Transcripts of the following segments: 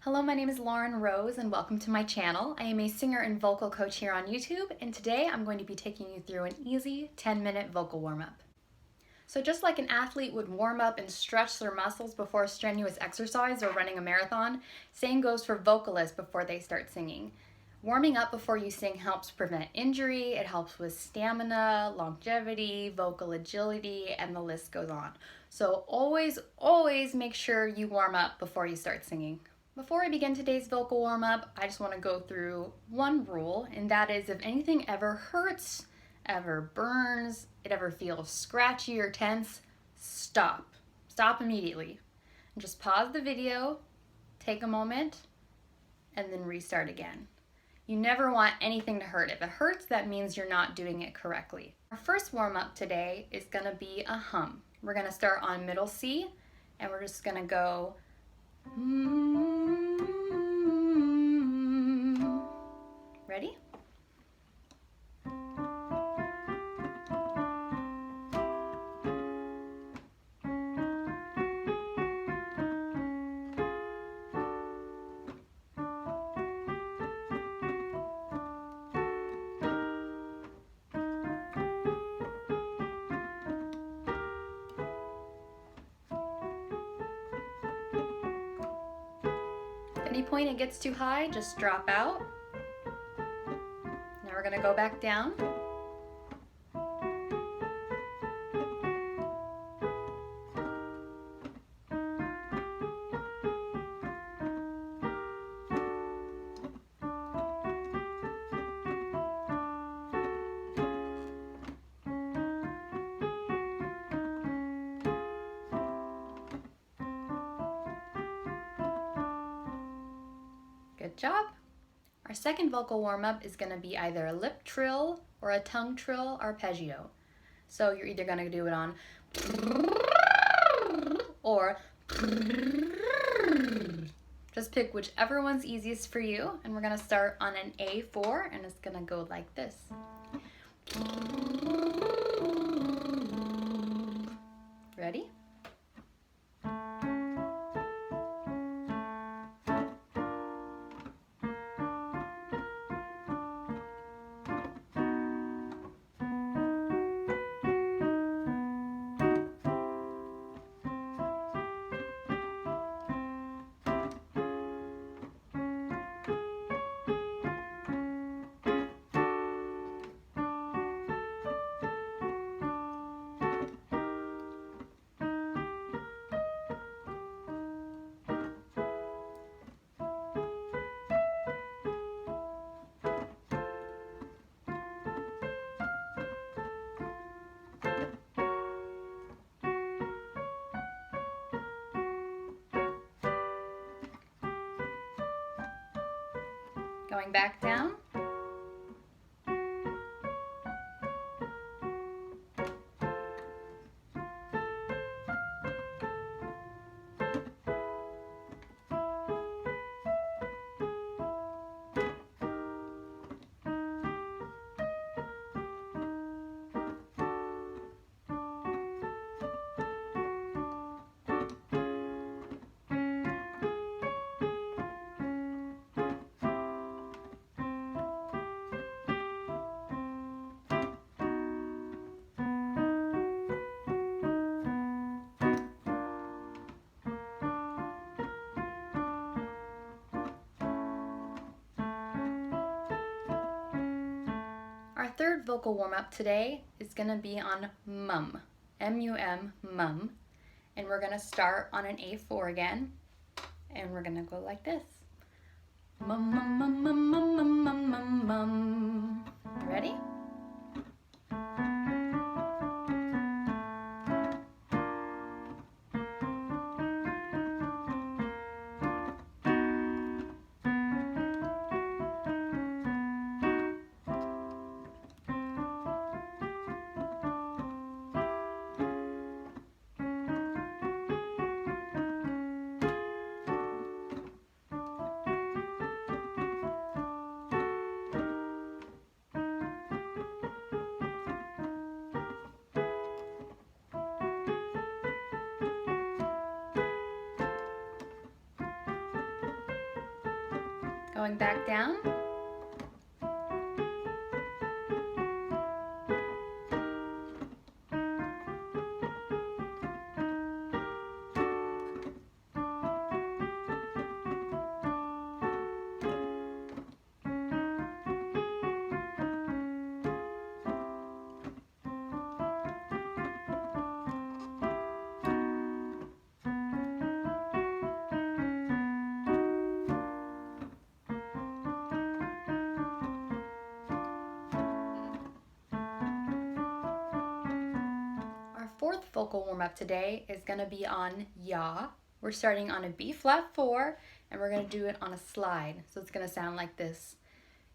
Hello, my name is Lauren Rose and welcome to my channel. I am a singer and vocal coach here on YouTube, and today I'm going to be taking you through an easy 10-minute vocal warm-up. So just like an athlete would warm up and stretch their muscles before a strenuous exercise or running a marathon, same goes for vocalists before they start singing. Warming up before you sing helps prevent injury, it helps with stamina, longevity, vocal agility, and the list goes on. So always make sure you warm up before you start singing. Before I begin today's vocal warm-up, I just want to go through one rule, and that is if anything ever hurts, ever burns, it ever feels scratchy or tense, stop. Stop immediately. And just pause the video, take a moment, and then restart again. You never want anything to hurt. If it hurts, that means you're not doing it correctly. Our first warm-up today is going to be a hum. We're going to start on middle C, and we're just going to go Ready? At any point it gets too high, just drop out. Now we're going to go back down. Good job. Our second vocal warm-up is going to be either a lip trill or a tongue trill arpeggio. So you're either going to do it on or just pick whichever one's easiest for you. And we're going to start on an A4, and it's going to go like this. Ready? Going back down. Our third vocal warm-up today is going to be on mum, M-U-M, mum, and we're going to start on an A4 again, and we're going to go like this. Mum, mum, mum, mum, mum, mum, mum, mum, mum. Ready? Going back down. Fourth vocal warm-up today is going to be on ya. We're starting on a B flat 4 and we're going to do it on a slide. So it's going to sound like this.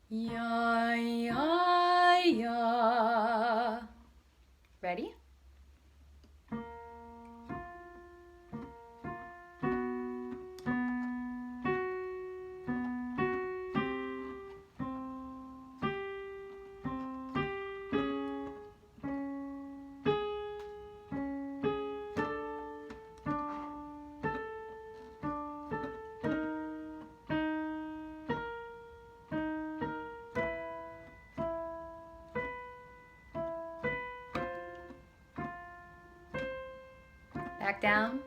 Ya, ya, ya. Ready? Back down.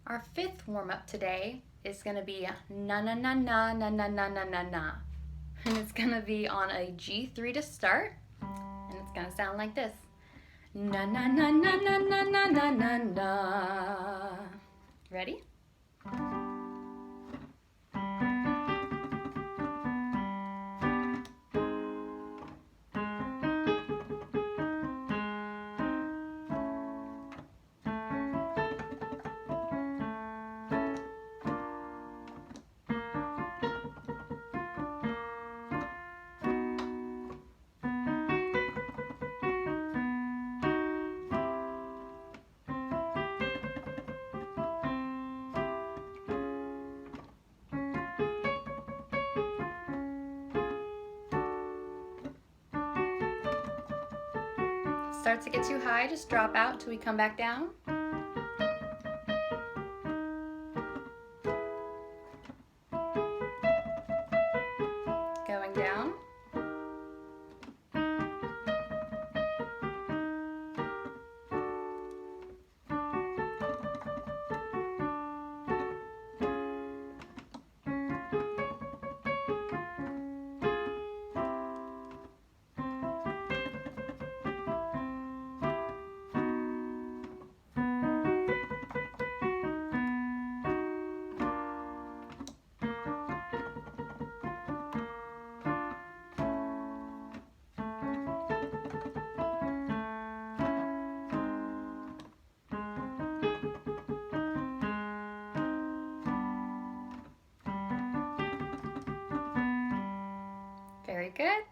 Our fifth warm-up today is going to be na na na na na na na na na na. And it's going to be on a G3 to start. And it's going to sound like this. Na na na na na na na na na na. Ready? Starts to get too high, just drop out till we come back down. Going down. Very good.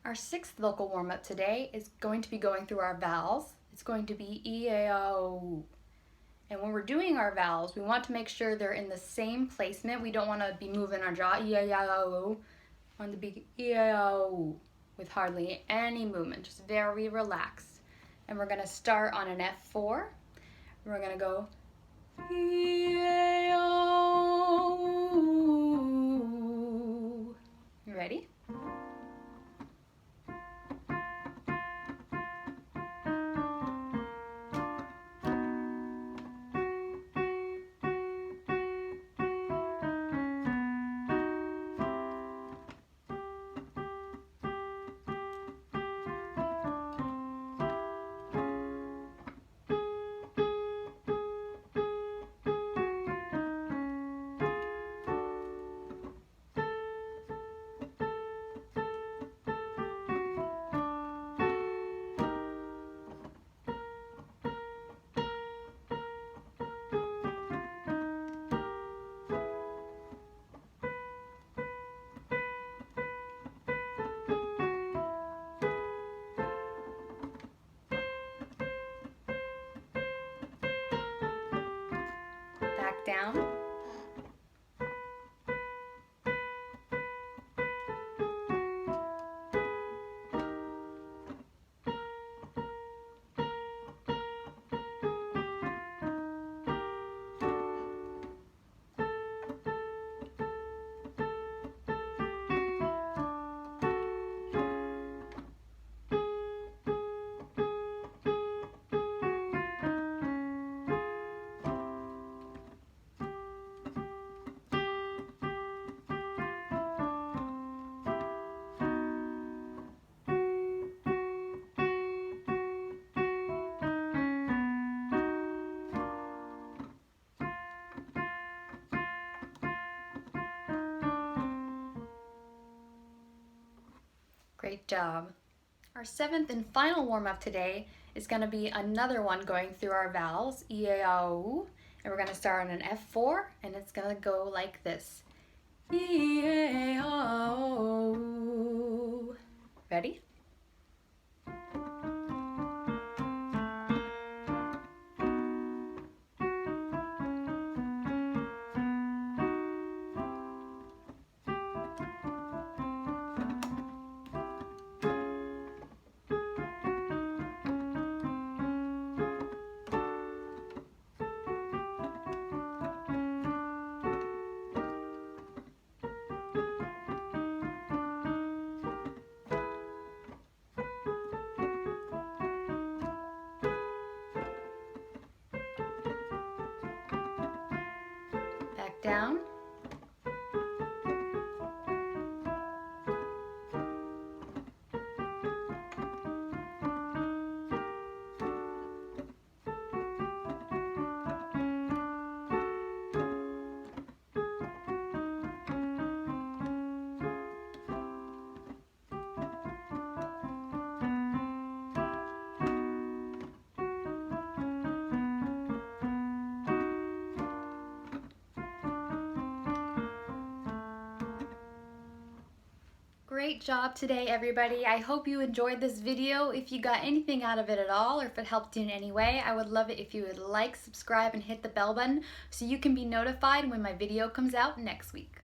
Our sixth vocal warm-up today is going to be going through our vowels. It's going to be E, A, O. And when we're doing our vowels, we want to make sure they're in the same placement. We don't want to be moving our jaw, E, A, O. We want to be E, A, O with hardly any movement, just very relaxed. And we're going to start on an F4. We're going to go E, A, O. You ready? back down. Great job. Our seventh and final warm-up today is going to be another one going through our vowels, E, A, O, and we're going to start on an F4, and it's going to go like this. E, A, O. Ready? Back down. Great job today, everybody. I hope you enjoyed this video. If you got anything out of it at all, or if it helped you in any way, I would love it if you would like, subscribe, and hit the bell button so you can be notified when my video comes out next week.